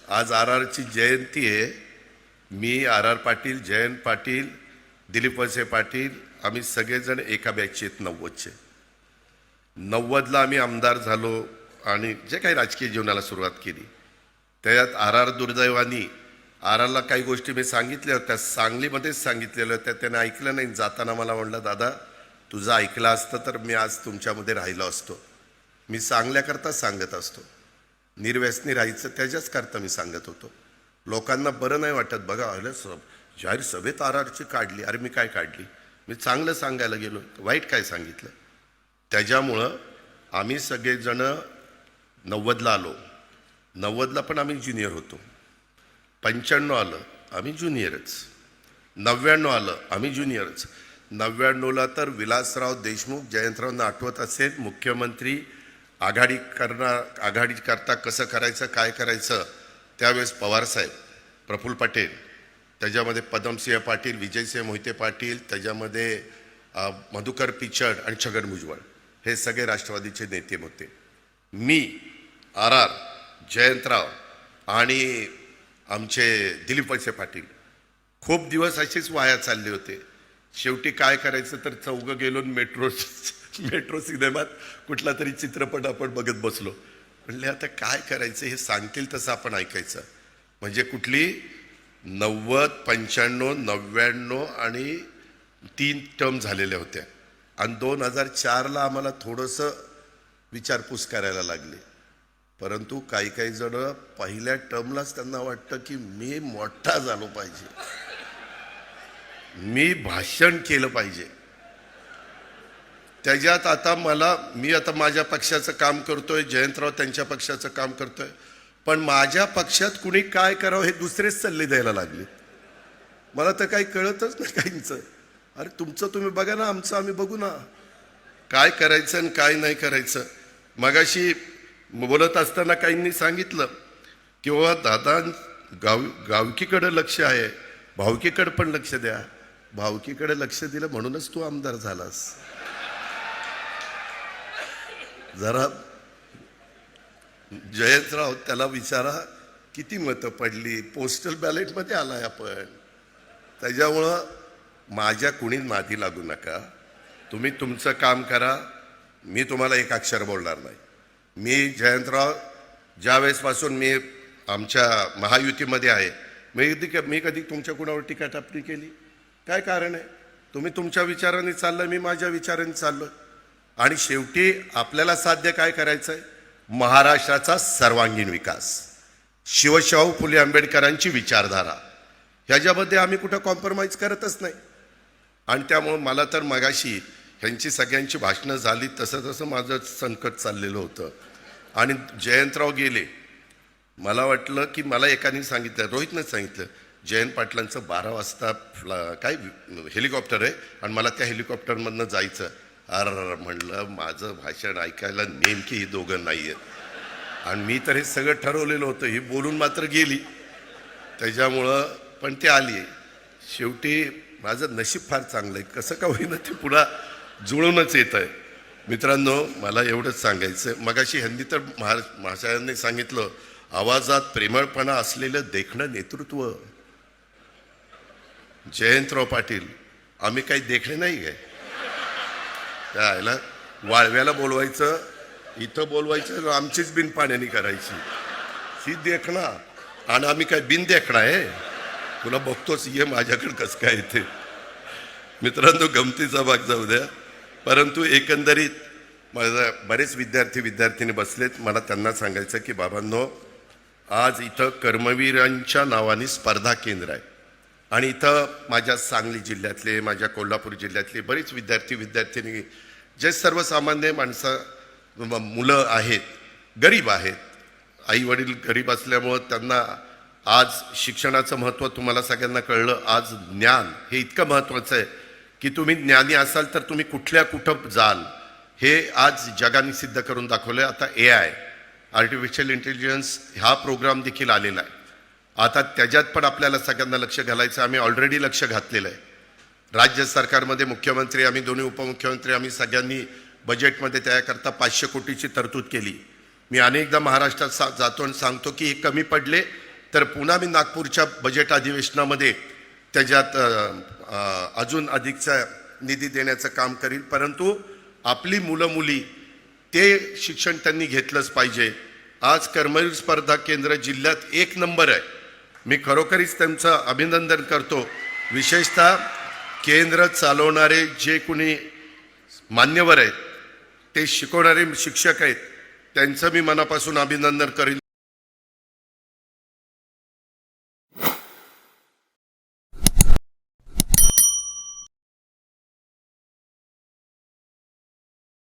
आज आर ची जयंती आहे. मी आर पाटील, जयंत पाटील, दिलीप वळसे पाटील आम्ही सगळेजण एका बॅचचे आहेत. 90चे 90ला आम्ही आमदार झालो आणि जे काही राजकीय जीवनाला सुरुवात केली त्यात आर दुर्दैवानी आरला काही गोष्टी मी सांगितल्या होत्या, सांगलीमध्येच सांगितलेल्या होत्या. त्याने ऐकलं नाही. जाताना मला म्हणलं, दादा तुझं ऐकलं असतं तर मी आज तुमच्यामध्ये राहिलो असतो. मी सांगल्याकरता सांगत असतो, निर्व्यसनी राहायचं त्याच्याच करता मी सांगत होतो. लोकांना बरं नाही वाटत. बघा अरे जाहीर सभेत आरची काढली. अरे मी काय काढली? मी चांगलं सांगायला गेलो, वाईट काय सांगितलं? त्याच्यामुळं आम्ही सगळेजण 90ला आलो. 90ला पण आम्ही ज्युनियर होतो. 95 आलं आम्ही ज्युनियरच. 99 आलं आम्ही ज्युनियरच. 99ला तर विलासराव देशमुख, जयंतरावांना आठवत असेल, मुख्यमंत्री आघाडी करता कसं करायचं काय करायचं त्यावेळेस पवारसाहेब, प्रफुल्ल पटेल, त्याच्यामध्ये पद्मसिंह पाटील, विजयसिंह मोहिते पाटील, त्याच्यामध्ये मधुकर पिचड आणि छगन भुजबळ हे सगळे राष्ट्रवादीचे नेते होते. मी आर जयंतराव आणि आमचे दिलीप वळसे पाटील खूप दिवस असेच वाया चालले होते. शेवटी काय करायचं तर चौघं गेलो मेट्रो सिनेमात कुठला तरी चित्रपट आपण बघत बसलो. म्हणले आता काय करायचं, हे सांगतील तसं आपण ऐकायचं. म्हणजे कुठली 90, 95, 99 आणि 3 टर्म झालेल्या होत्या. आणि 2004ला आम्हाला थोडंसं विचारपूस करायला लागली. परंतु काही काही जण पहिल्या टर्मलाच त्यांना वाटतं की मी मोठा झालो पाहिजे, मी भाषण केलं पाहिजे. त्याच्यात आता मी आता माझ्या पक्षाचं काम करतोय, जयंतराव त्यांच्या पक्षाचं काम करतोय, पण माझ्या पक्षात कुणी काय करावं हे दुसरेच सल्ले द्यायला लागले. मला तर काही कळतच नाही काहींचं. अरे तुमचं तुम्ही बघा ना, आमचं आम्ही बघू ना, काय करायचं आणि काय नाही करायचं. मगाशी बोलत असताना काहींनी सांगितलं की बाबा दादा गावकीकडे लक्ष आहे, भावकीकडे पण लक्ष द्या. भावकीकडे लक्ष दिलं म्हणूनच तू आमदार झालास. जरा जयंतराव त्याला विचारा किती मतं पडली, पोस्टल बॅलेटमध्ये आलाय आपण. त्याच्यामुळं माझ्या कुणी नादी लागू नका. तुम्ही तुमचं काम करा. मी तुम्हाला एक अक्षर बोलणार नाही. मी जयंतराव ज्यावेळेसपासून मी आमच्या महायुतीमध्ये आहे, मी कधी तुमच्या कुणावर टीका टापणी केली? काय कारण आहे? तुम्ही तुमच्या विचाराने चाललं, मी माझ्या विचाराने चाललो. आणि शेवटी आपल्याला साध्य काय करायचं आहे? महाराष्ट्राचा सर्वांगीण विकास, शिवशाहू फुले आंबेडकरांची विचारधारा, ह्याच्यामध्ये आम्ही कुठं कॉम्प्रोमाइज करतच नाही. आणि त्यामुळं मला तर मगाशी ह्यांची सगळ्यांची भाषणं झाली तसं तसं माझं संकट चाललेलं होतं. आणि जयंतराव गेले. मला वाटलं की मला एकाने सांगितलं, रोहितनं सांगितलं, जयंत पाटलांचं 12 वाजता काय हेलिकॉप्टर आहे आणि मला त्या हेलिकॉप्टरमधनं जायचं. म्हणलं माझं भाषण ऐकायला नेमकी ही दोघं नाही आहेत. आणि मी तर हे सगळं ठरवलेलं होतं. ही बोलून मात्र गेली. त्याच्यामुळं पण ते आली. शेवटी माझं नशीब फार चांगलं आहे, कसं का होईना ते पुन्हा जुळूनच येत आहे. मित्रांनो, मला एवढंच सांगायचं. मगाशी ह्यांनी तर महाशयांनी सांगितलं, आवाजात प्रेमळपणा असलेलं देखणं नेतृत्व. जयंतराव पाटील, आम्ही काही देखणे नाही काय? त्याला वाळव्याला बोलवायचं, इथं बोलवायचं, आमचीच बिन पाण्याने करायची ही देखणा. आणि आम्ही काय बिन देखणा आहे? तुला बघतोच, ये माझ्याकडे कसं काय येते. मित्रांनो, गमतीचा भाग जाऊ द्या. परंतु एकंदरीत माझा बरेच विद्यार्थिनी बसलेत. मला त्यांना सांगायचं की बाबांनो, आज इथं कर्मवीरांच्या नावाने स्पर्धा केंद्र आहे. आणि इथं माझ्या सांगली जिल्ह्यातले, माझ्या कोल्हापूर जिल्ह्यातले बरेच विद्यार्थिनी, जे सर्वसामान्य मुलं आहेत, गरीब आहेत, आई वडील गरीब असल्यामुळं त्यांना आज शिक्षणाचं महत्त्व तुम्हाला सगळ्यांना कळलं. आज ज्ञान हे इतकं महत्त्वाचं आहे की तुम्ही ज्ञानी असाल तर तुम्ही कुठं जाल हे आज जगाने सिद्ध करून दाखवलं आहे. आता AI आर्टिफिशियल इंटेलिजन्स हा प्रोग्राम देखील आलेला आहे. आता त्याच्यात पण आपल्याला सगळ्यांना लक्ष घालायचं. आम्ही ऑलरेडी लक्ष घातलेलं आहे. राज्य सरकारमध्ये मुख्यमंत्री, आम्ही दोन्ही उपमुख्यमंत्री, आम्ही सगळ्यांनी बजेटमध्ये त्याकरता 500 कोटीची तरतूद केली. मी अनेकदा महाराष्ट्रात जातो आणि सांगतो की हे कमी पडले, तर पुन्हा मी नागपूरच्या बजेट अधिवेशनामध्ये त्याच्यात अजून अधिकचा निधी देण्याचं काम करील. परंतु आपली मुलं मुली ते शिक्षण त्यांनी घेतलंच पाहिजे. आज कर्मवीर स्पर्धा केंद्र जिल्ह्यात 1 नंबर आहे. मी खरोखरीच त्यांचं अभिनंदन करतो. विशेषतः केंद्र चालवणारे जे कोणी मान्यवर आहेत, ते शिकवणारे शिक्षक आहेत, त्यांचं मी मनापासून अभिनंदन करील.